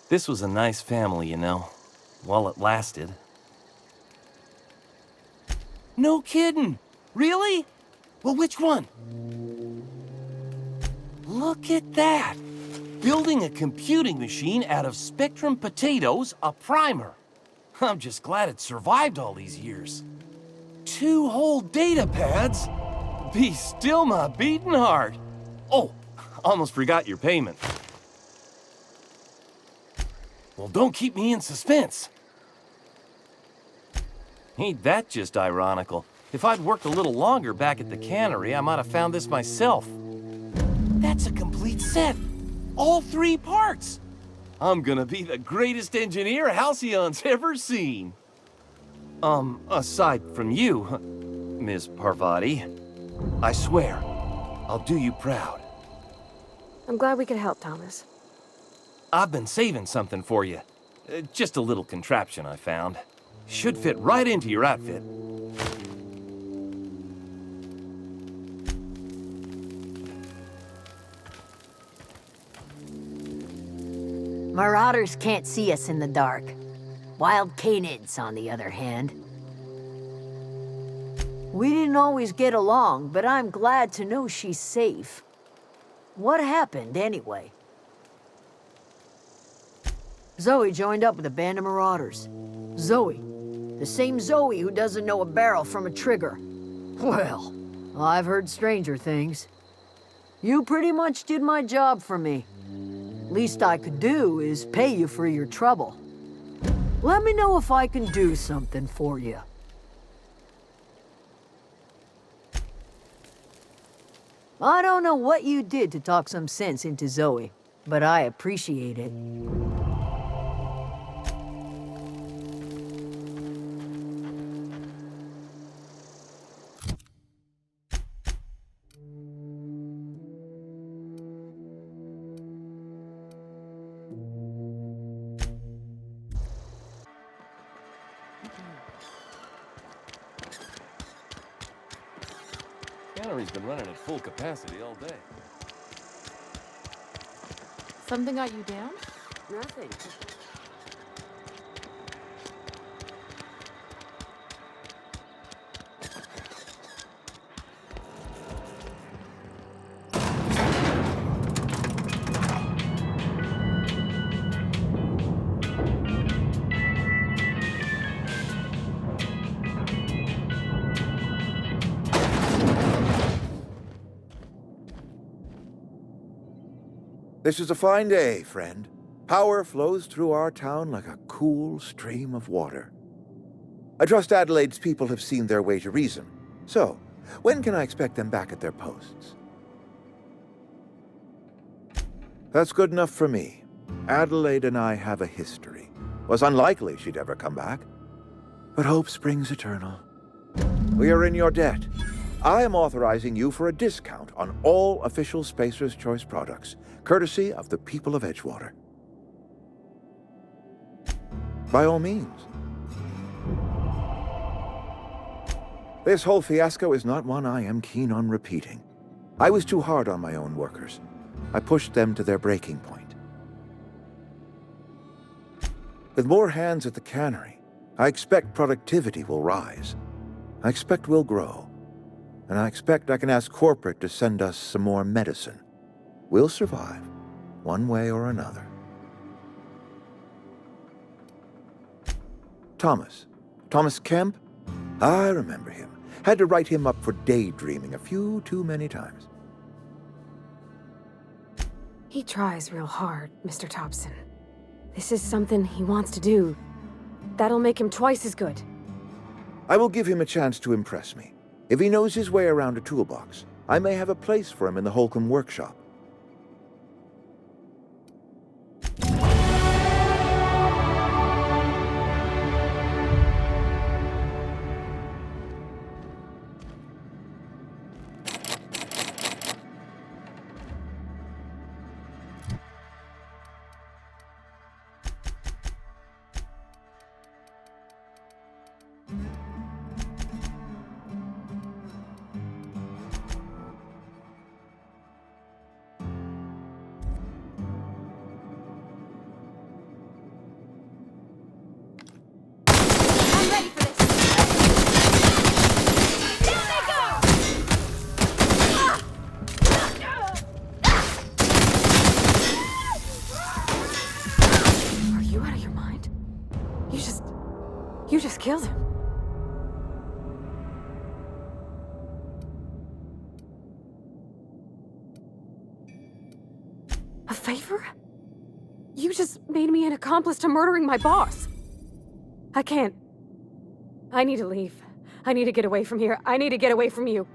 This was a nice family, you know, while it lasted. No kidding! Really? Well, which one? Look at that! Building a computing machine out of Spectrum potatoes, a primer. I'm just glad it survived all these years. 2 whole data pads? Be still my beating heart. Oh, almost forgot your payment. Well, don't keep me in suspense. Ain't that just ironical? If I'd worked a little longer back at the cannery, I might have found this myself. That's a complete set. All 3 parts. I'm gonna be the greatest engineer Halcyon's ever seen. Aside from you, Ms. Parvati, I swear, I'll do you proud. I'm glad we could help, Thomas. I've been saving something for you. Just a little contraption I found. Should fit right into your outfit. Marauders can't see us in the dark. Wild canids, on the other hand. We didn't always get along, but I'm glad to know she's safe. What happened, anyway? Zoe joined up with a band of marauders. Zoe. The same Zoe who doesn't know a barrel from a trigger. Well, I've heard stranger things. You pretty much did my job for me. Least I could do is pay you for your trouble. Let me know if I can do something for you. I don't know what you did to talk some sense into Zoe, but I appreciate it. Cannery's been running at full capacity all day. Something got you down? Nothing. This is a fine day, friend. Power flows through our town like a cool stream of water. I trust Adelaide's people have seen their way to reason. So, when can I expect them back at their posts? That's good enough for me. Adelaide and I have a history. Was unlikely she'd ever come back. But hope springs eternal. We are in your debt. I am authorizing you for a discount on all official Spacer's Choice products, courtesy of the people of Edgewater. By all means. This whole fiasco is not one I am keen on repeating. I was too hard on my own workers. I pushed them to their breaking point. With more hands at the cannery, I expect productivity will rise. I expect we'll grow. And I expect I can ask corporate to send us some more medicine. We'll survive, one way or another. Thomas Kemp? I remember him. Had to write him up for daydreaming a few too many times. He tries real hard, Mr. Thompson. This is something he wants to do. That'll make him twice as good. I will give him a chance to impress me. If he knows his way around a toolbox, I may have a place for him in the Holcomb workshop. You just killed him. A favor? You just made me an accomplice to murdering my boss. I can't. I need to leave. I need to get away from here. I need to get away from you.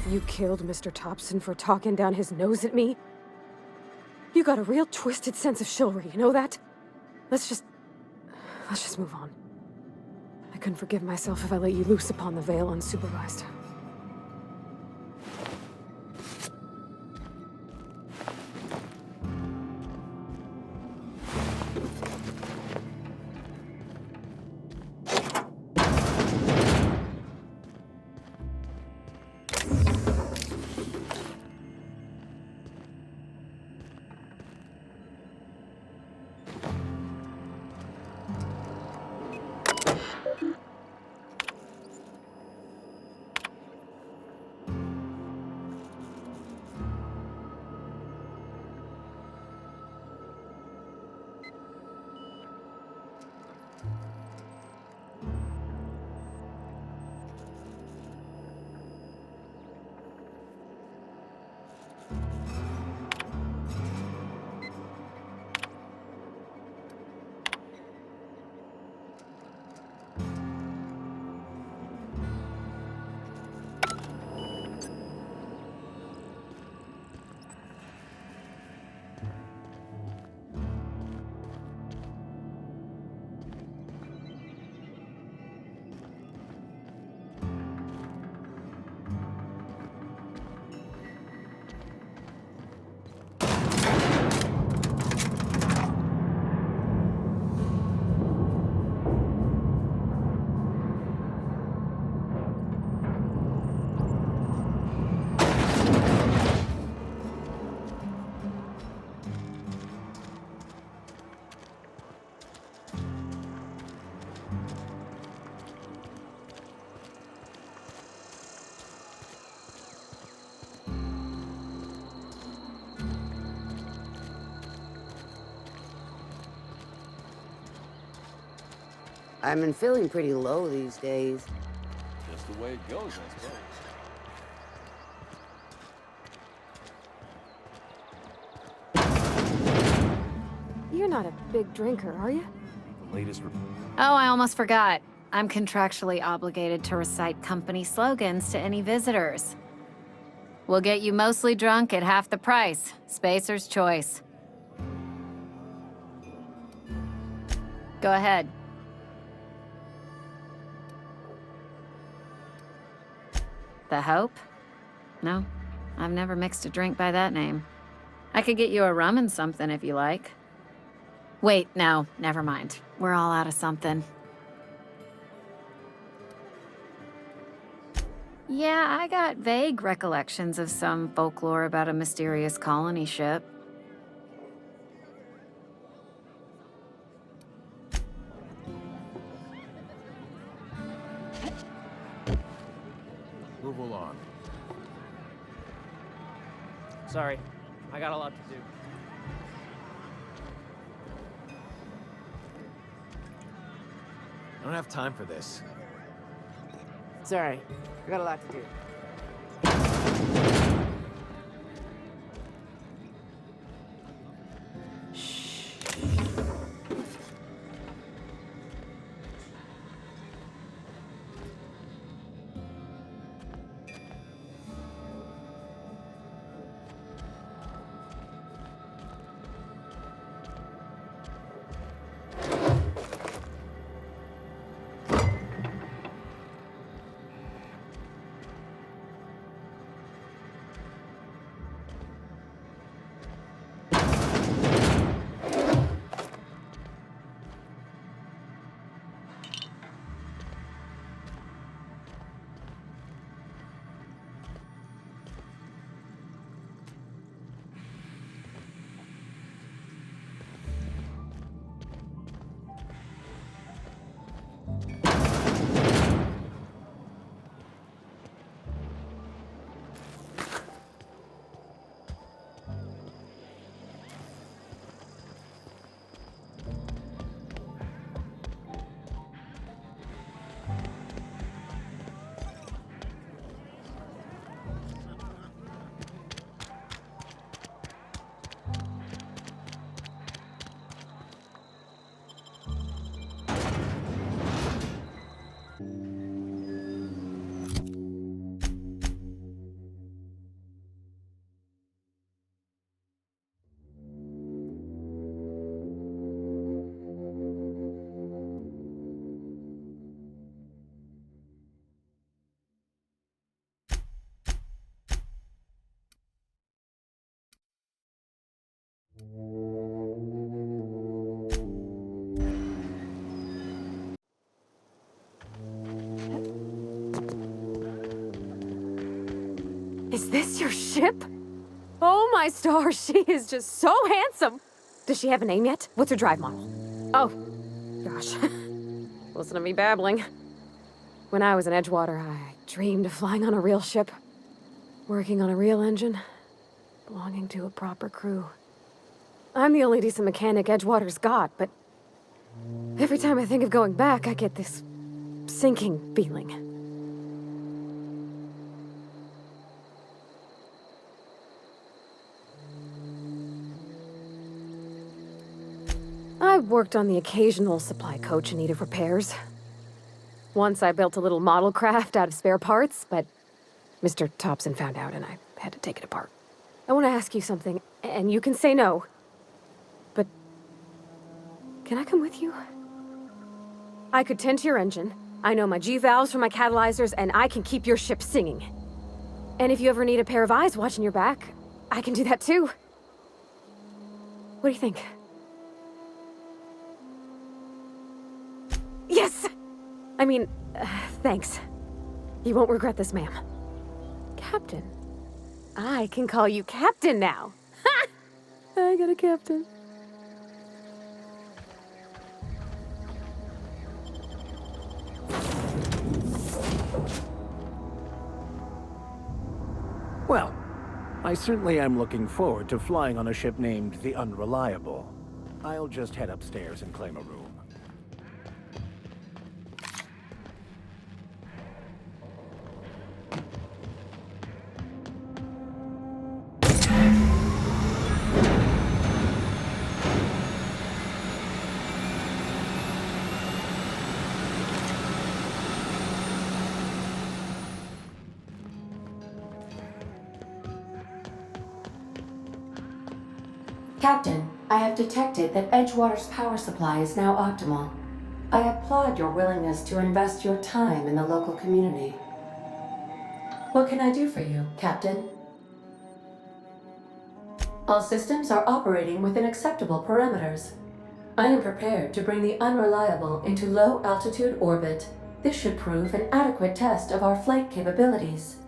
You killed Mr. Thompson for talking down his nose at me? You got a real twisted sense of chivalry, you know that? Let's just move on. I couldn't forgive myself if I let you loose upon the Vale unsupervised. I've been feeling pretty low these days. Just the way it goes, I suppose. You're not a big drinker, are you? The latest Oh, I almost forgot. I'm contractually obligated to recite company slogans to any visitors. We'll get you mostly drunk at half the price. Spacer's choice. Go ahead. The Hope? No, I've never mixed a drink by that name. I could get you a rum and something if you like. Wait, no, never mind. We're all out of something. Yeah, I got vague recollections of some folklore about a mysterious colony ship. move along. Sorry, I got a lot to do. I don't have time for this. Sorry, I got a lot to do. Is this your ship? Oh my stars, she is just so handsome! Does she have a name yet? What's her drive model? Oh, gosh. Listen to me babbling. When I was in Edgewater, I dreamed of flying on a real ship, working on a real engine, belonging to a proper crew. I'm the only decent mechanic Edgewater's got, but every time I think of going back, I get this sinking feeling. I worked on the occasional supply coach in need of repairs. Once I built a little model craft out of spare parts, but Mr. Thompson found out and I had to take it apart. I want to ask you something, and you can say no. But can I come with you? I could tend to your engine. I know my G-valves from my catalyzers, and I can keep your ship singing. And if you ever need a pair of eyes watching your back, I can do that too. What do you think? Yes! I mean, thanks. You won't regret this, ma'am. Captain. I can call you Captain now. Ha! I got a captain. Well, I certainly am looking forward to flying on a ship named the Unreliable. I'll just head upstairs and claim a room. Captain, I have detected that Edgewater's power supply is now optimal. I applaud your willingness to invest your time in the local community. What can I do for you, Captain? All systems are operating within acceptable parameters. I am prepared to bring the Unreliable into low-altitude orbit. This should prove an adequate test of our flight capabilities.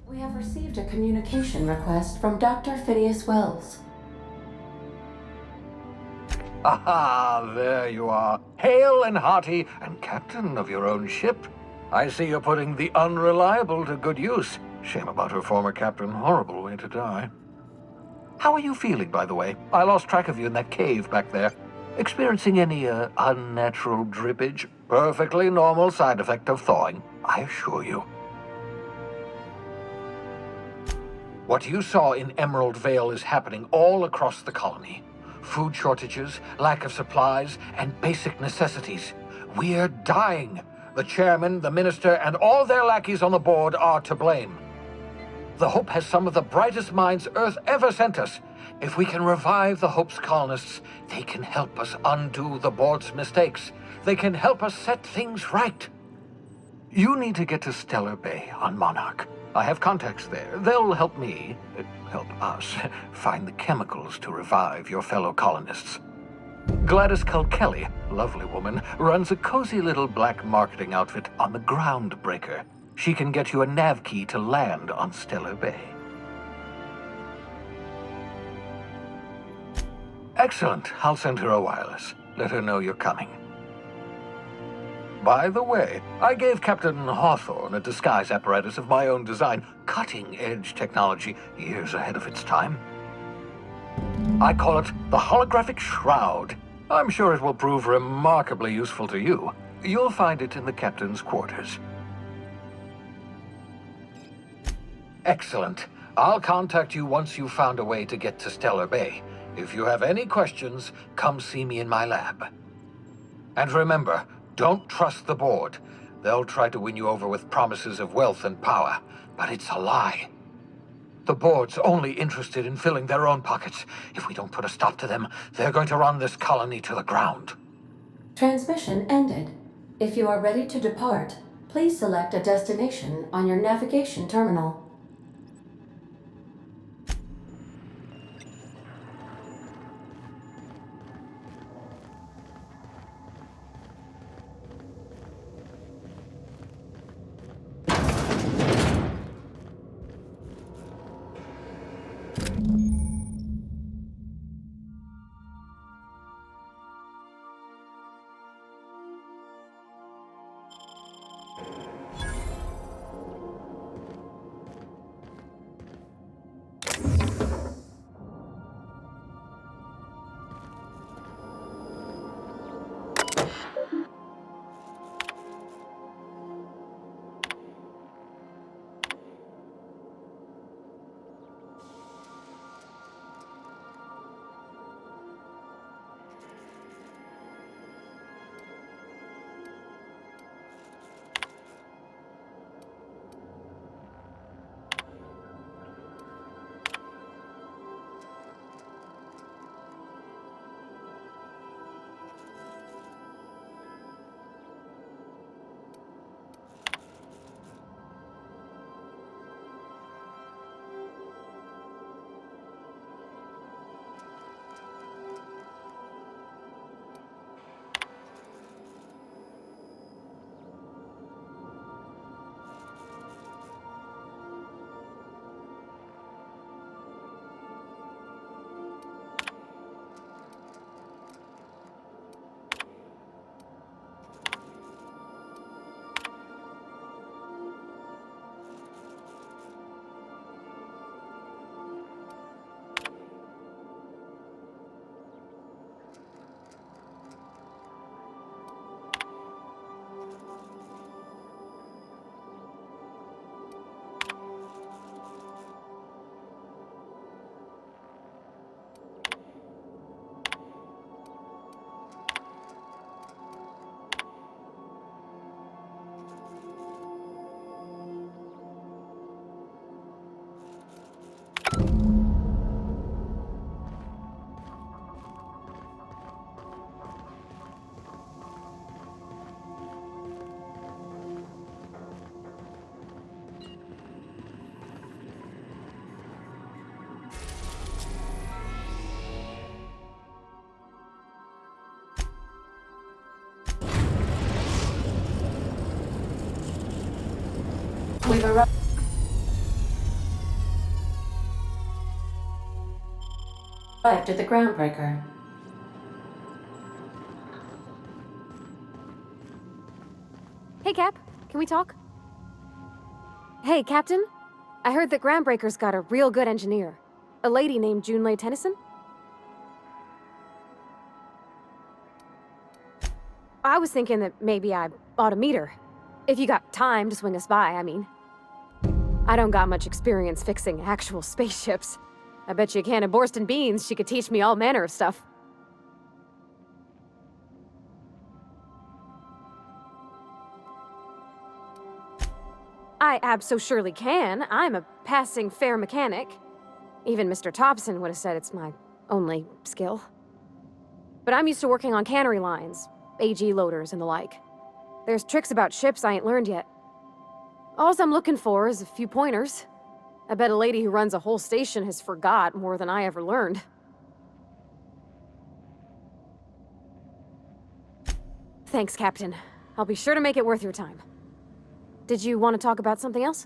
We have received a communication request from Dr. Phineas Wells. Aha, there you are. Hale and hearty, and captain of your own ship. I see you're putting the Unreliable to good use. Shame about her former captain. Horrible way to die. How are you feeling, by the way? I lost track of you in that cave back there. Experiencing any, unnatural drippage? Perfectly normal side effect of thawing, I assure you. What you saw in Emerald Vale is happening all across the colony. Food shortages, lack of supplies, and basic necessities. We're dying. The chairman, the minister, and all their lackeys on the board are to blame. The Hope has some of the brightest minds Earth ever sent us. If we can revive the Hope's colonists, they can help us undo the board's mistakes. They can help us set things right. You need to get to Stellar Bay on Monarch. I have contacts there. They'll help me, help us, find the chemicals to revive your fellow colonists. Gladys Kelly, lovely woman, runs a cozy little black marketing outfit on the Groundbreaker. She can get you a nav key to land on Stellar Bay. Excellent. I'll send her a wireless. Let her know you're coming. By the way, I gave Captain Hawthorne a disguise apparatus of my own design, cutting-edge technology, years ahead of its time. I call it the Holographic Shroud. I'm sure it will prove remarkably useful to you. You'll find it in the captain's quarters. Excellent. I'll contact you once you've found a way to get to Stellar Bay. If you have any questions, come see me in my lab. And remember, don't trust the board. They'll try to win you over with promises of wealth and power, but it's a lie. The board's only interested in filling their own pockets. If we don't put a stop to them, they're going to run this colony to the ground. Transmission ended. If you are ready to depart, please select a destination on your navigation terminal. We've arrived at the groundbreaker. Hey, Cap. Can we talk? Hey, Captain. I heard that Groundbreaker's got a real good engineer. A lady named Junlei Tennyson? I was thinking that maybe I ought to meet her. If you got time to swing us by, I mean. I don't got much experience fixing actual spaceships. I bet you a can of Borston beans she could teach me all manner of stuff. I abso-surely can. I'm a passing fair mechanic. Even Mr. Thompson would have said it's my only skill. But I'm used to working on cannery lines, AG loaders and the like. There's tricks about ships I ain't learned yet. All I'm looking for is a few pointers. I bet a lady who runs a whole station has forgot more than I ever learned. Thanks, Captain. I'll be sure to make it worth your time. Did you want to talk about something else?